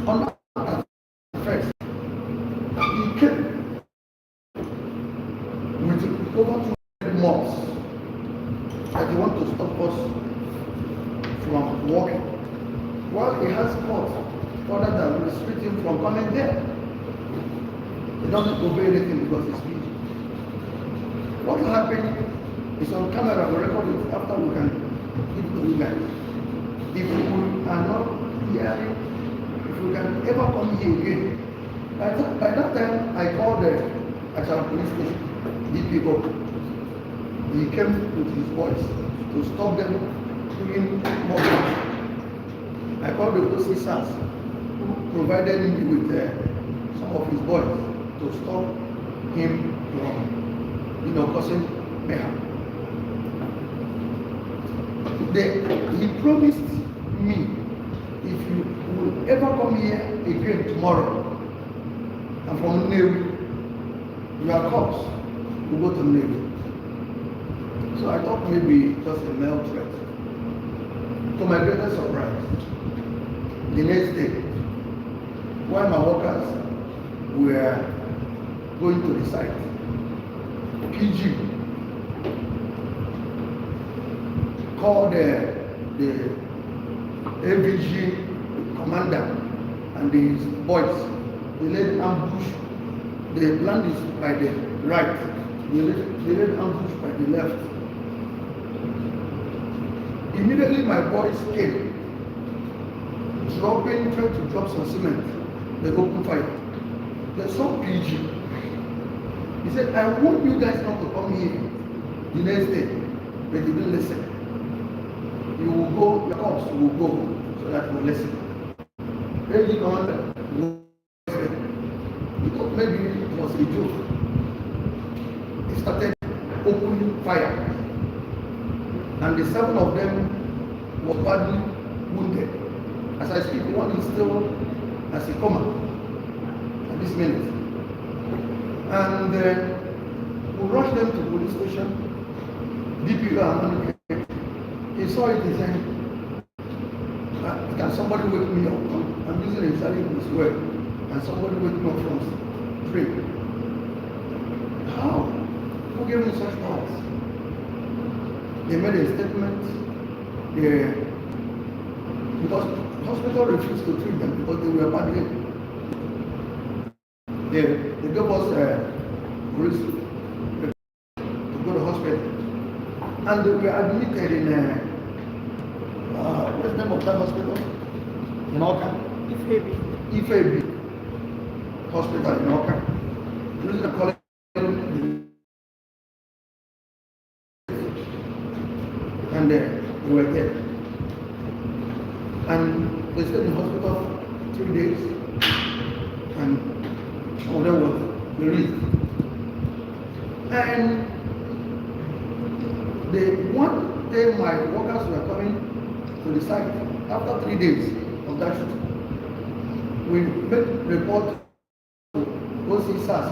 On that first, he came with over 200 mobs that he want to stop us from walking. Well, he has court order that restrict him from coming there. He doesn't obey anything because he's speech. What will happen is on camera, we record it after we can give it to you guys. If we are not hearing, if we can ever come here again, by that time I called the actual police station, DPO. He came with his boys to stop them doing more. I called the officers who provided me with some of his boys to stop him from, causing mayhem. He promised me, if you will ever come here again tomorrow, and from Navy, your cops will go to Navy. So I thought maybe just a mail threat. To my greatest surprise, the next day, while my workers were going to the site, PG called the AVG commander and his boys. They laid ambush. The land is by the right. They laid ambush by the left. Immediately my boys came, trying to drop some cement. They opened fire. They saw PG. He said, I want you guys not to come here the next day. But they didn't listen. You will go, the cops will go so that we listen. PG commander, he thought maybe it was a joke. He started opening fire. And the 7 of them were badly wounded. As I speak, one is still as a coma at this minute. And we rushed them to police station. DPO, he saw it, he said, can somebody wake me up? I'm using exactly this word. And somebody wake me up from sleep. How? Who gave me such powers? They made a statement because the hospital refused to treat them because they were badly. They gave us risk to go to hospital. And they were admitted in what's the name of that hospital? In Oka? Ifebi Hospital in Oka. This is the college. And they were dead. And they stayed in hospital 3 days, and some of them were released. And the one day my workers were coming to the site, after 3 days of that shoot, we made report to OCSAS,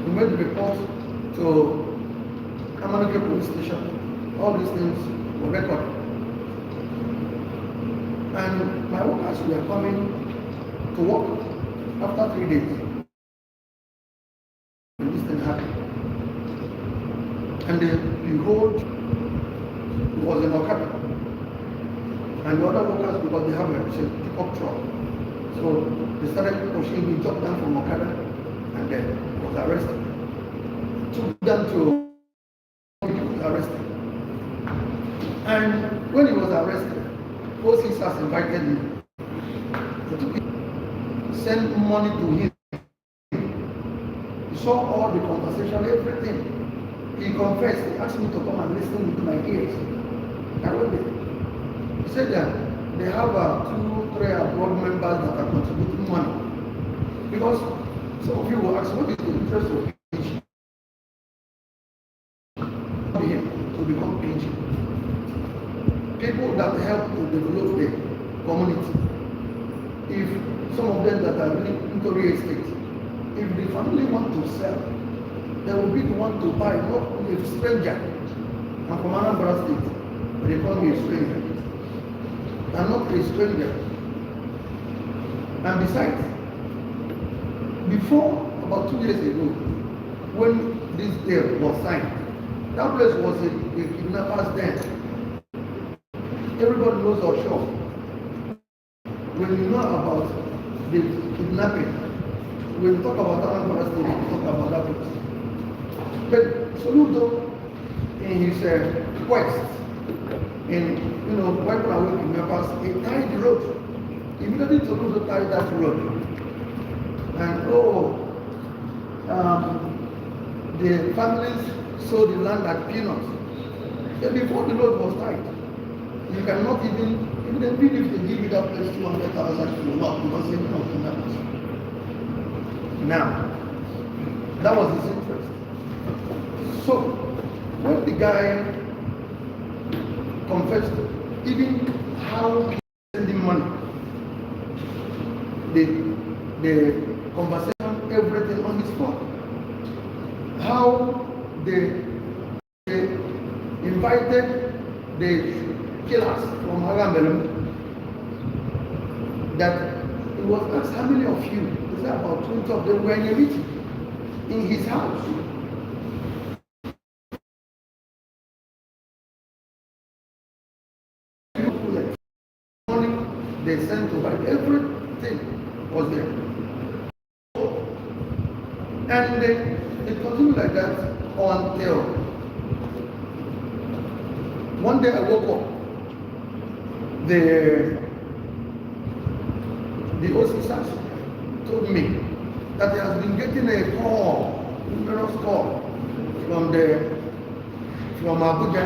we made report to Kamanake Police Station. All these things were recorded. And my workers were coming to work after 3 days. And this thing happened. And behold, it was an Okada. And the other workers, because they have a pickup truck, so they started pushing him, dropped down from Okada, and then was arrested. Took them to arrested. And when he was arrested, OCSAS invited me to send money to him. He saw all the conversation, everything. He confessed. He asked me to come and listen into my ears. I went there. He said that they have 2-3 board members that are contributing money. Because some of you will ask, what is the interest of PG? To become PG. People that help to develop the community. If some of them that are really into real estate, if the family want to sell, they will be the one to buy, not a stranger. And from Anambra State, they call me a stranger. I'm not a stranger. And besides, before, about 2 years ago, when this deal was signed, that place was a kidnapper's den. Everybody knows our shop. When you know about the kidnapping, when you talk about that one state, we talk about that place. But Soludo, in his quest, in wiping away kidnappers, he tied the road. Immediately Soludo tied that road. And the families sold the land at peanuts. Then before the road was tied, you cannot even if they give you that place 200,000, you will not, because they know kidnappers. Now, that was his interest. So, when the guy confessed, even how he sent him money, the conversation, everything on his phone, how they invited the killers from Agambelum, that it was asked how many of you, he said about 20 of them were in a meeting in his house. Money they sent to buy, everything was there. And it continued like that until one day I woke up. The officers told me that he has been getting a call, numerous call from Abuja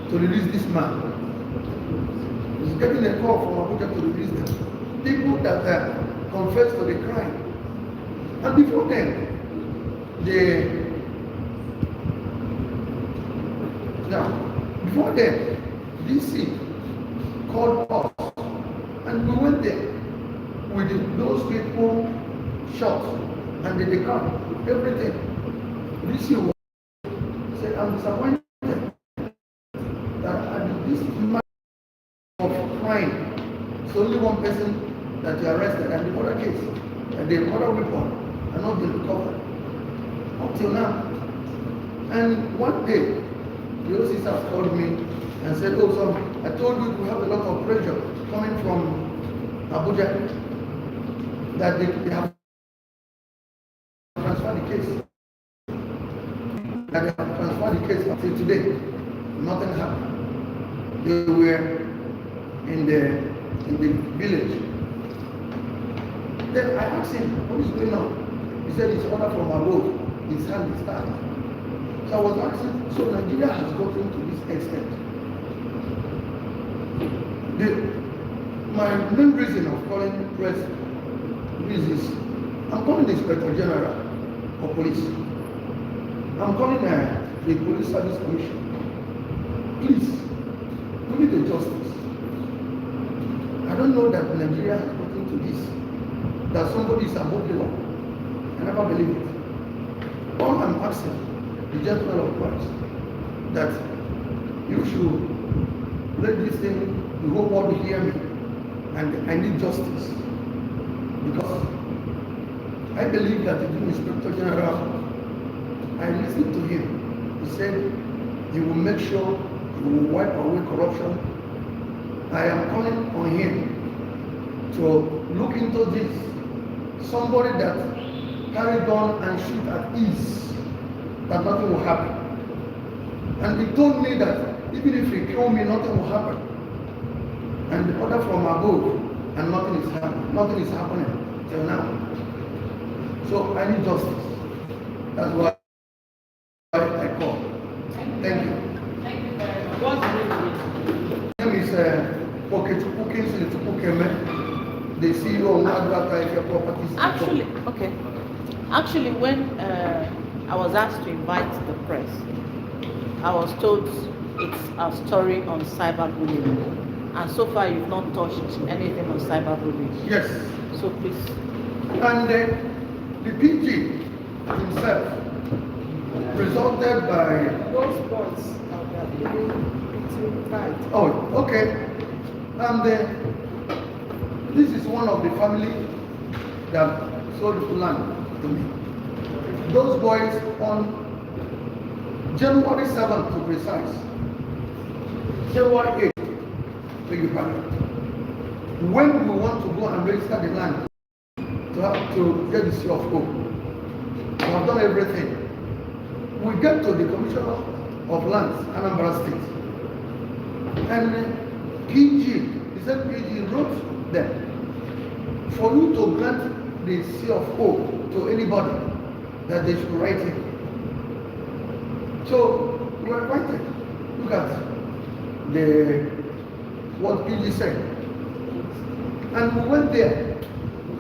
to release this man. He's getting a call from Abuja to release them. People that confessed to the crime. And before then, DC called us, and we went there with those people shot and the car, everything. DC said, I'm disappointed that this man of crime, it's only one person that you arrested, and the other case, and the other weapon are not been recovered up till now. And one day, the officers called me and said, oh, so I told you we have a lot of pressure coming from Abuja, that they have transferred the case. That they have transferred the case until today. Nothing happened. They were in the village. Then I asked him, what is going on? He said it's order from above. His hand is tied. So I was asking, so Nigeria has gotten to this extent. My main reason of calling press is I'm calling the Inspector General of Police. I'm calling the Police Service Commission. Please, we need a justice. I don't know that Nigeria has gotten to this, that somebody is above the law. I never believe it. All I'm asking the gentleman of Christ, that you should let this thing, the whole world hear me, and I need justice. Because I believe that the Inspector General, I listened to him. He said he will make sure he will wipe away corruption. I am calling on him to look into this. Somebody that carry gun and shoot at ease, that nothing will happen. And he told me that even if he kill me, nothing will happen. And the order from above, and nothing is happening. Nothing is happening till now. So I need justice. That's why I call. Thank you. Thank you very much. What's the name is Poketuku Kingsley Tukukeme, the CEO of Advertise Properties. Actually, when I was asked to invite the press, I was told it's a story on cyberbullying. And so far, you've not touched anything on cyberbullying. Yes. So please. And the PG himself resulted by those bonds are being between right. oh, okay. And This is one of the family that sold land to me. Those boys on January 7th to precise, January 8th, beg your pardon. When we want to go and register the land to get the seal of hope, we have done everything. We get to the Commissioner of Lands, Anambra State, and PG, he said PG wrote them, for you to grant the seal of hope to anybody, that they should write it. So we were invited. Look at what PG said. And we went there.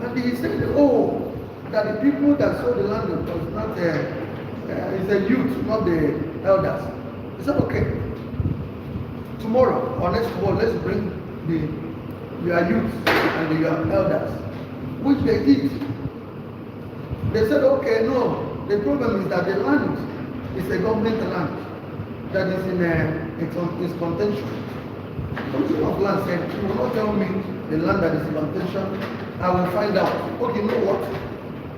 And he said, oh, that the people that sold the land was not it's the youth, not the elders. He said, okay. Tomorrow or next tomorrow, let's bring your youth and your elders. Which they did. They said, okay, no. The problem is that the land is a government land that is in its contention. Commissioner of Land said, you will not tell me the land that is in contention. I will find out. Okay, you know what?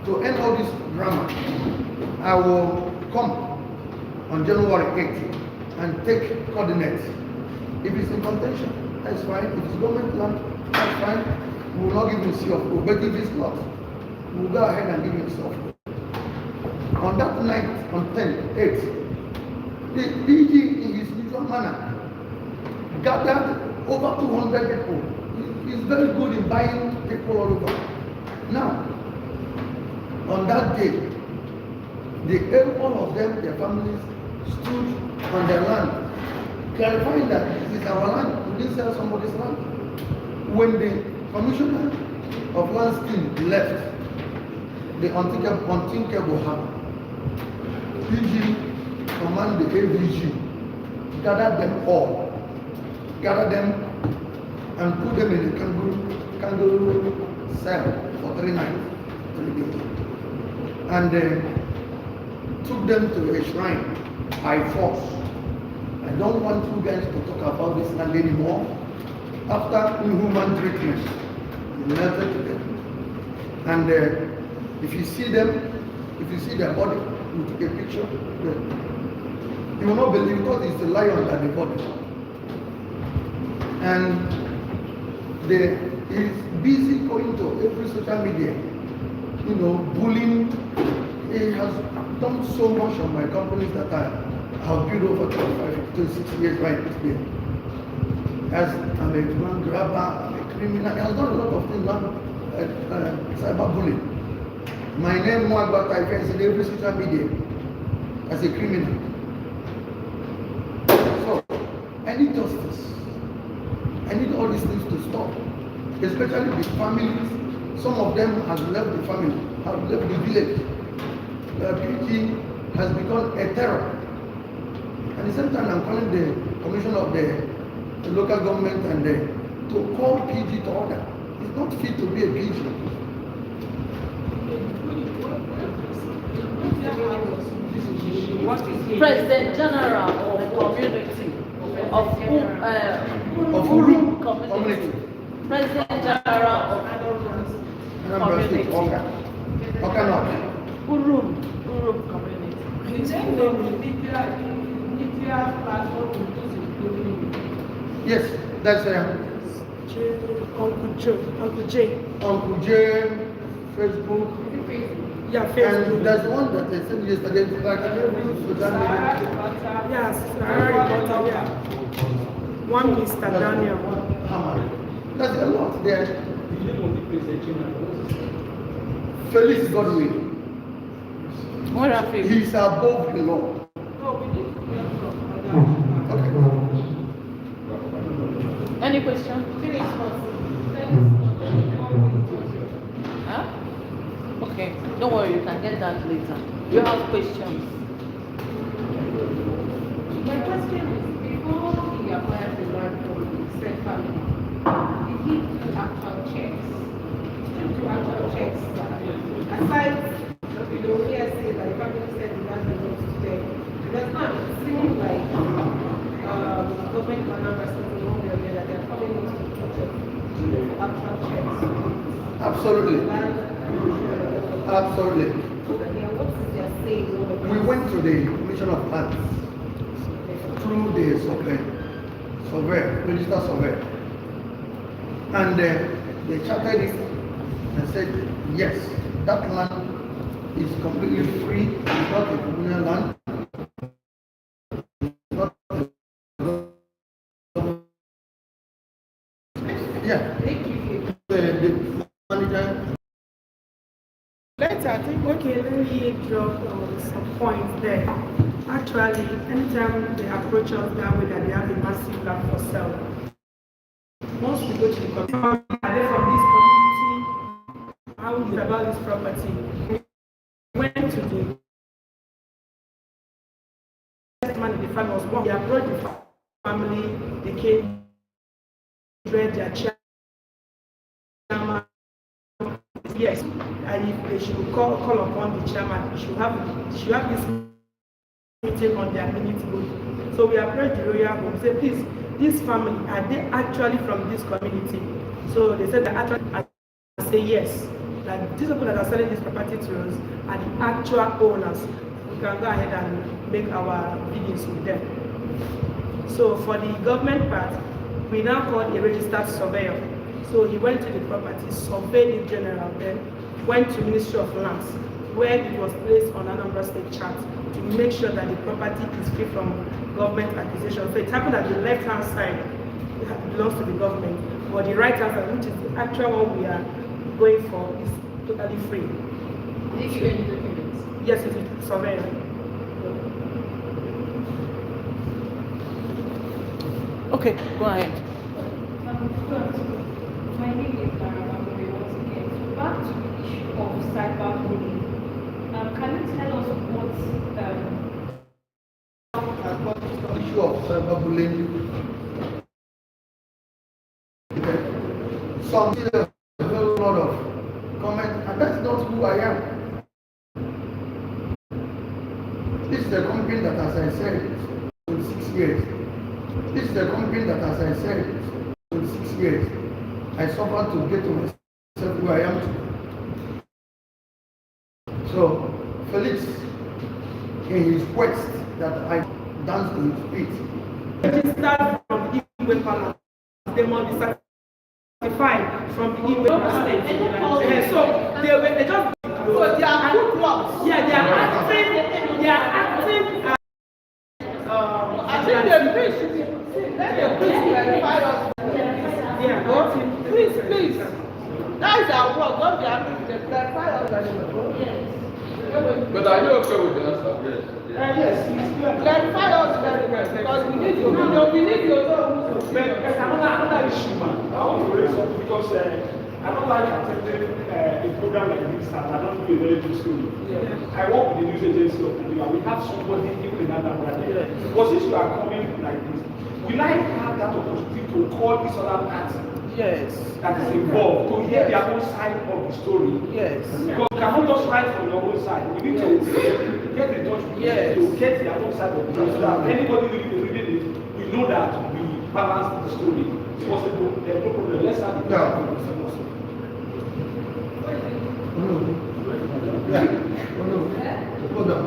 To end all this drama, I will come on January 8th and take coordinates. If it's in contention, that's fine. If it's government land, that's fine. We will not give you seal of hope. But if it's not, we will go ahead and give you seal of hope. On that night, on 8th, the DG in his usual manner gathered over 200 people. He's very good in buying people all over. Now, on that day, all of them, their families, stood on their land, clarifying that this is our land, we didn't sell somebody's land. When the Commissioner of Lands team left, the unthinkable happened. PG command the AVG, gather them all, and put them in the kangaroo cell for 3 nights, 3 days, and took them to a shrine by force. I don't want you guys to talk about this land anymore. After inhuman treatment, you melted to them. And if you see them, if you see their body, you took a picture, you will not believe because it's a lion at the body. And he's busy going to every social media, bullying. He has done so much on my companies that I have built over 26 years right here. As I'm a grand grabber, I'm a criminal. He has done a lot of things like cyberbullying. My name, Mwagba Taika, is in every social media as a criminal. So, I need justice. I need all these things to stop. Especially the families. Some of them have left the family, have left the village. PG has become a terror. At the same time, I'm calling the commissioner of the local government and to call PG to order. It's not fit to be a PG. President General of Community of Urum Community. President General of Community. Urum Community. Yes, that's Uncle J, Facebook. Yeah, Facebook. And there's one that they sent yesterday, like every social media. Yes, yeah. One Mr. Daniel. That's a lot there. Felix Godwin. What are you? He's above the law. Okay. Any question? Huh? Okay, don't worry, you can get that later. You have questions? My question is, before he acquired the land from the said family, did he do actual checks? Aside, hearsay that the family said the land belongs to them, because now it seems like government can now respond to one way or the other, they're coming into the picture to do actual checks. Absolutely. Absolutely. What is their say? We went to the Commission of Lands through the survey, register survey. And they charted it and said, yes, that land is completely free. It's not a communal land. It's not a yeah. The manager. Later, I think, okay, let me drop some points there. Actually, anytime they approach us that way, that they have a massive land for sale, once we go to the community, are they from this community? How is it about this property? We went to the man in the family was one. They approached the family, they came, read their chairman. Yes, and if they should call upon the chairman, they should have this meeting on their minute book. So we approached the royal home, say, please, this family, are they actually from this community? So they said that actually, I say yes. Like these people that are selling this property to us are the actual owners. We can go ahead and make our dealings with them. So for the government part, we now called a registered surveyor. So he went to the property, surveyed in general, then went to Ministry of Lands, where it was placed on Anambra State chart to make sure that the property is free from government acquisition. So it happened that the left-hand side belongs to the government, but the right-hand side, which is the actual one we are going for, is totally free. Did you give any documents? Yes, it is surveyor. Okay, go ahead. My name is Lara once again. Back to the issue of cyberbullying. Can you tell us what Issue of cyberbullying. Some see a whole lot of comments, and that's not who I am. This is a company that, as I said, for 6 years. This is a company that, as I said, for 6 years, I suffered to get to myself who I am. So, Felix, in his quest that I dance to his feet. Registered from the Igwe Palace. They must be certified from the Igwe State. So they just So they are good blocks. yeah, they are acting. I think the priest should be, let the priest clarify us. Yeah, Please. That is our work. Don't be happy with the clarify us. But are you okay with the answer? yes, Clarify us very well because we need to know. We need to know. Another issue, man. I want to raise up because I don't like attending a program like this, and I don't do a very good story. I work with the news agency of Nigeria. We have somebody even in Anambra. Because if you are coming like this, we like have that opportunity to call this other party Yes. that is involved to hear their own side of the story. Yes. Because you cannot just write from your own side. You need to get in touch with Yes. them to get their own side of the story. So that anybody reading it, we know that we balance the story. It's possible. There's no problem. Let's have it. Yeah. Hold on.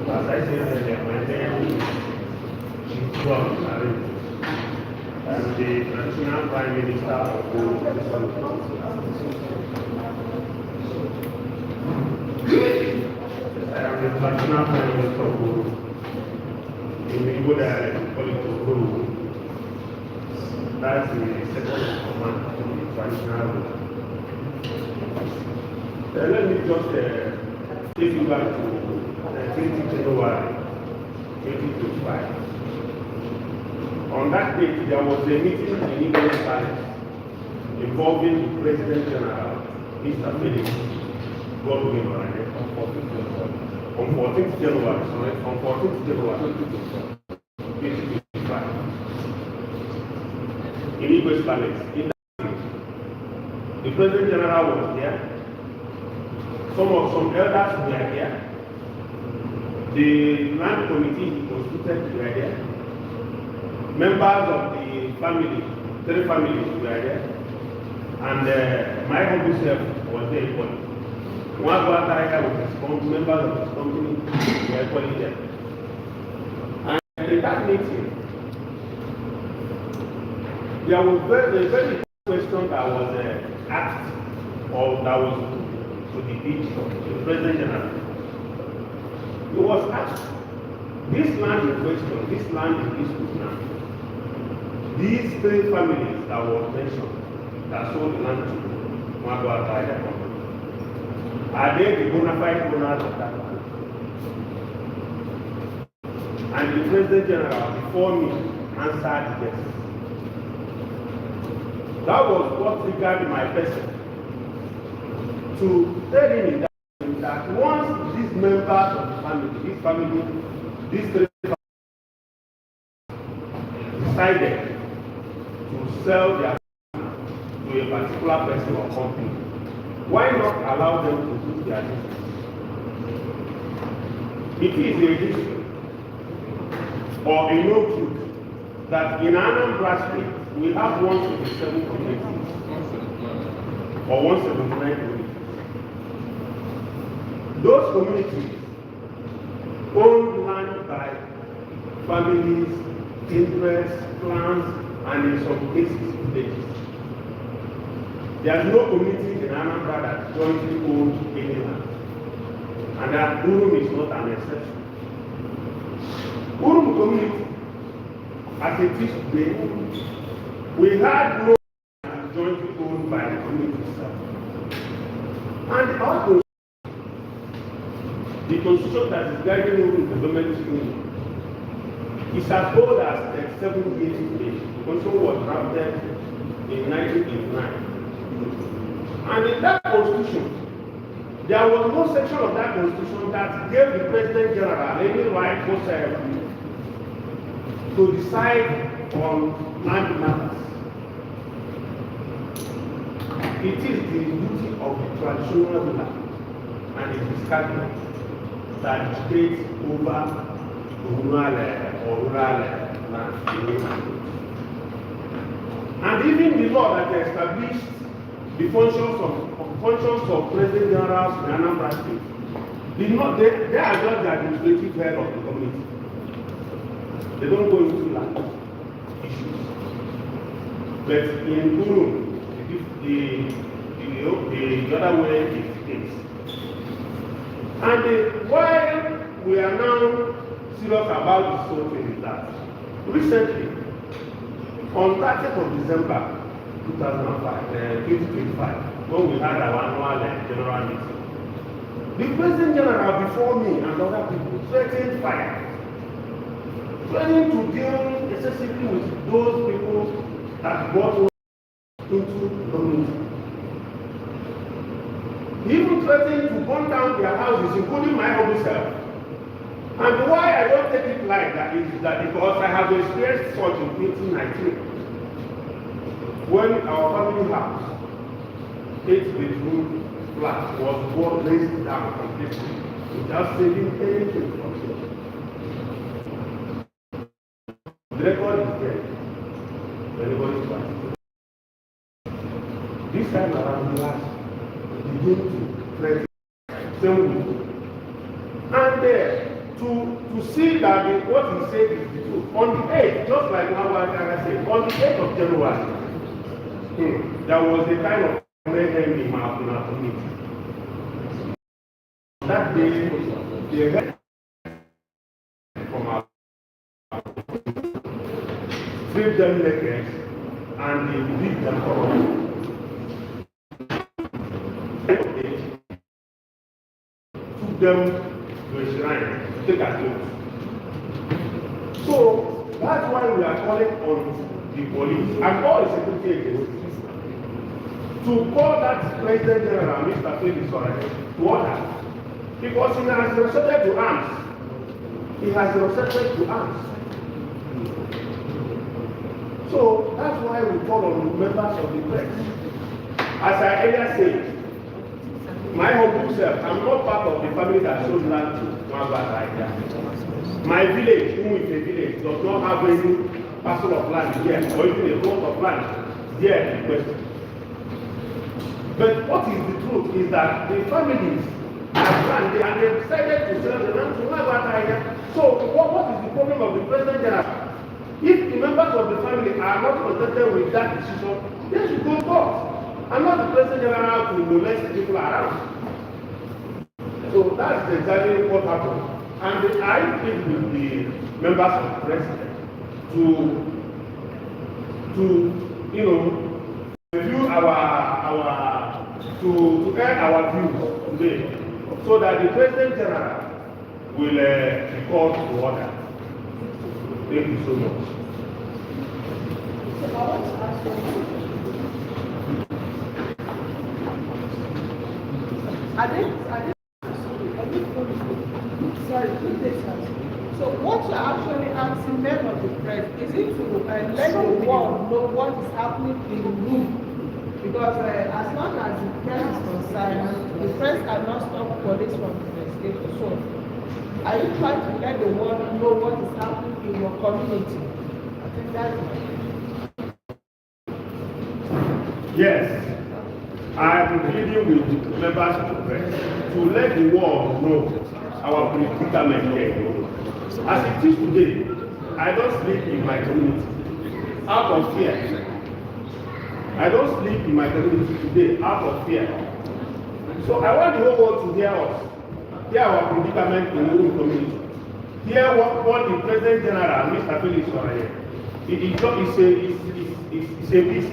As I said earlier, my name is Urum, I'm the National Prime Minister of the I am the National Prime Minister of Urum. In Igbo dialect, we call it Urum. That's the second command to the traditional rule. Let me just take you back to 20 January 2025. On that date, there was a meeting in English Palace involving the President General, Mr. Felix Godwin on 14th January 2025. In English Palace. In that meeting, the President General was there. Some elders were here. The land committee constituted were there. Members of the family, 3 families were there. And my humble self was there equally. One guy with his members of his company were equally there. And in that meeting, there was a very question that was asked, or that was to the President General. It was asked, this land in question, this land in this land, these 3 families that were mentioned, that sold the land to Mwagwa Tiger Company, are they the bona fide owners of that land? And the President General before me answered yes. That was what triggered my person to tell him that once these members of the family, these 3 decided to sell their to a particular person or company, why not allow them to do their business? It is a history or a no truth that in Anambra State we have 127 communities or 179 communities. Those communities own land by families, interests, clans, and in some cases villages. There is no community in Anambra that jointly owns any land, and that Urum is not an exception. Urum community, as it is today, we had no land jointly owned by the community itself. And also, the constitution that is guiding Urum development union is as old as 37 years today. The constitution was drafted in 1989. And in that constitution, there was no section of that constitution that gave the President General any right whatsoever to decide on land matters. It is the duty of the traditional ruler and the cabinet that dictates over rural land. And even the law that established the functions of President Generals in Anambra State they are just the administrative head of the community. They don't go into land issues. But in Urum, the other way it is. And why we are now serious about this whole thing is that recently, on 30th of December 2025, when we had our annual general meeting, the President General before me and other people threatened fire, threatening to deal excessively with those people that brought into the community. He even threatened to burn down their houses, including my own self. And why I don't take it like that is that because I have experienced such in 2019. When our family house, 8-bedroom flat, was raised down completely without saving anything from it. The record is there. Everybody's right. This time around, the last begin to threaten same week. And to see that what he said is the truth. On the 8th, just like Mwagwa said, on the 8th of January, there was a kind of mayhem in our community. That day, they heard from our stripped them naked and they beat them for took them to a shrine to take a oath. So that's why we are calling on the police and all the security agencies to call that President General, Mr. Felix, to order. Because he has resorted to arms. He has resorted to arms. So that's why we call on members of the press. As I earlier said, my humble self, I'm not part of the family that sold land to My village, who is a village, does not have any parcel of land here, or even a plot of land here in question. But what is the truth is that the families have land and they decided to sell the land to Nagbataya. So what is the problem of the President General? If the members of the family are not contented with that decision, they should go to court. And not the President General to molest the people around. So that's exactly what happened. And I plead with the members of the president to review to air our views today, so that the President General will be called to order. Thank you so much. So what you're actually asking men of the press is it to let the world know what is happening in the room? Because as long as the press is concerned, the press cannot stop police from investigation. So are you trying to let the world know what is happening in your community? I think that's Yes, I am pleading with members of the press to let the world know our predicament here. As it is today, I don't sleep in my community out of fear. I don't sleep in my community today out of fear. So I want the whole world to hear us, hear our predicament in the Urum community, hear what the President General, Mr. Felix, it's a beast.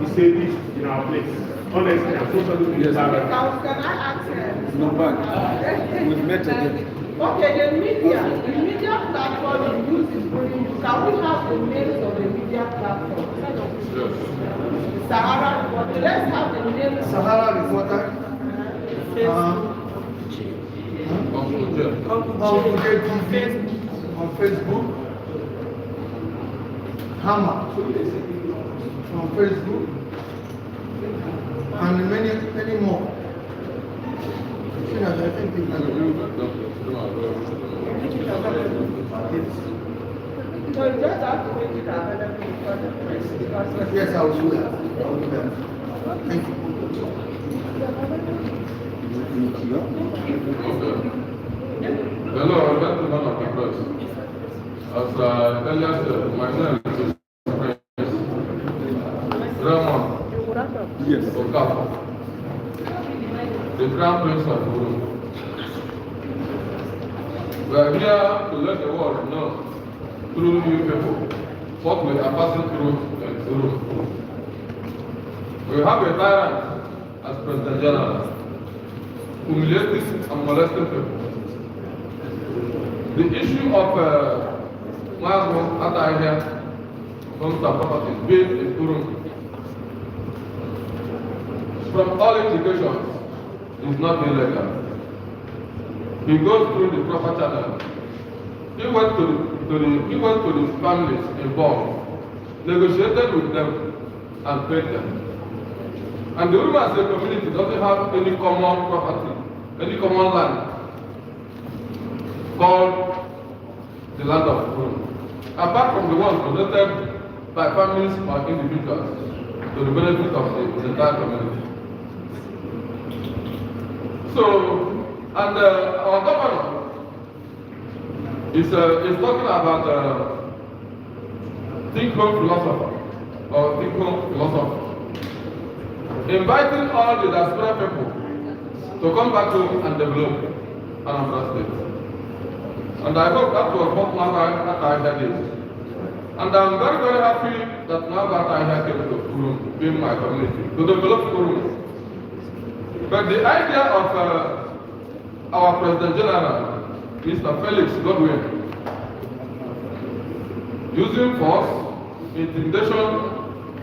It's a beast in our place. Honestly, I'm so sorry to be Can I ask No bad. We've met again. Okay, the media platform you use is brilliant. Can we have the names of the media platform? Sahara Reporter. Let's have the names. Sahara Reporter. On Facebook. Hammer on Facebook. And many more. I think people So you just have to make it available for the press. Yes, I will do that. Thank you. Hello, I'm back to one of the press. As earlier said, my name is Ramon. Yes. Okafor, the Crown Prince of Urum. We are here to let the world know through you people what we are passing through in Urum. We have a tyrant as President General, humiliating and molesting people. The issue of Mago Atahia homes and properties built in Urum, from all indications, is not illegal. He goes through the proper channel. He went to the families involved, negotiated with them, and paid them. And the Urum as a community doesn't have any common property, any common land called the land of Urum, apart from the ones donated by families or individuals to the benefit of the entire community. So, and our governor is talking about think home philosopher or think home philosopher, inviting all the diaspora people to come back home and develop Anambra State. And I hope that was what Nagbataya did. And I'm very, very happy that Nagbataya came to Urum, being my community, to develop Urum. But the idea of our President General, Mr. Felix Godwin, using force, intimidation,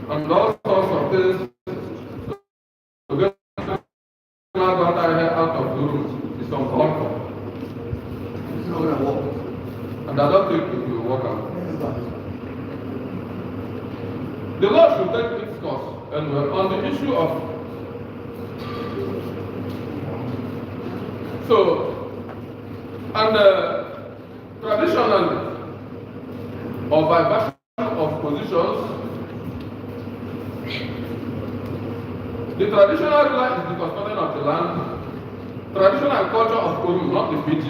and all sorts of things to get Nagbataya out of Urum is uncalled for. It's not going to work. And I don't think it will work out. The law should take its course. And on the issue of, so And traditionally, or by virtue of positions, the traditional ruler is the custodian of the land. Tradition and culture of Urum, not the PG.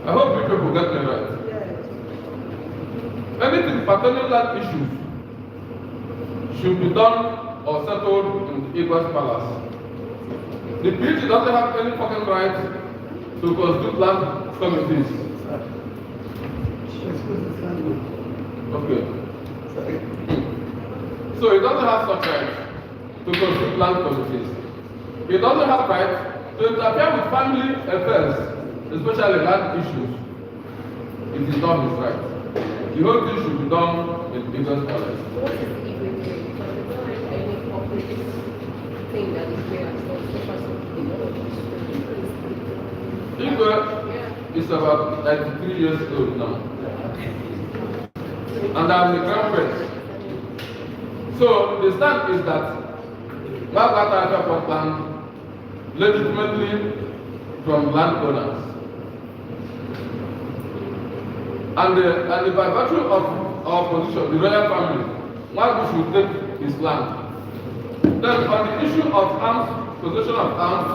I hope you people get me right. Anything pertaining land issues should be done or settled in the Igwe's palace. The PG doesn't have any fucking right to constitute land committees. Okay. So it doesn't have such right to constitute land committees. It doesn't have right to interfere with family affairs, especially land issues. It is not his right. The whole thing should be done in the Igwe's palace. What is the Igwe doing? Because it's not like any corporate thing that is there as well. Igwe is about 93 years old now. And I'm the grandparent. So the stand is that Wagata Airport land legitimately from landowners. And by virtue of our position, the royal family, Wagu should take his land. Then on the issue of arms, possession of arms,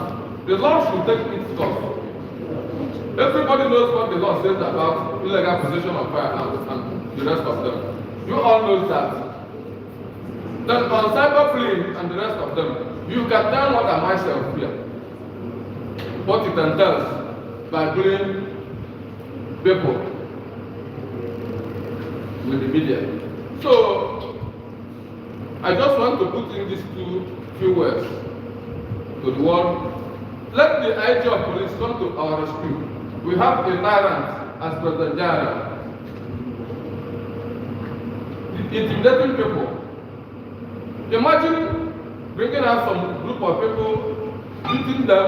the law should take its course. Everybody knows what the law says about illegal possession of firearms and the rest of them. You all know that. Then on cyberbullying and the rest of them, you can tell what I myself fear. What it entails by bullying people with the media. So I just want to put in these few words to the world. Let the IG of police come to our rescue. We have a tyrant as President General, intimidating people. Imagine bringing out some group of people, beating them,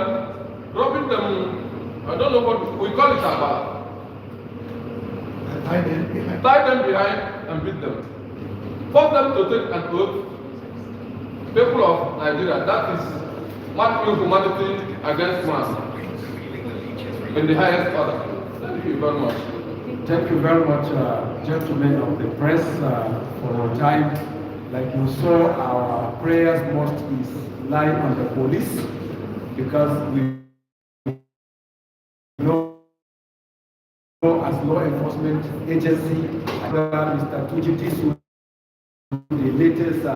robbing them, I don't know what we call it about. Tie them behind and beat them. Force them to take an oath. People of Nigeria, that is marking humanity against man in the highest order. Thank you very much. Thank you very much, gentlemen of the press, for your time. Like you saw, our prayers must be lying on the police, because we know as law enforcement agency, Mr. Tuji Disu, the latest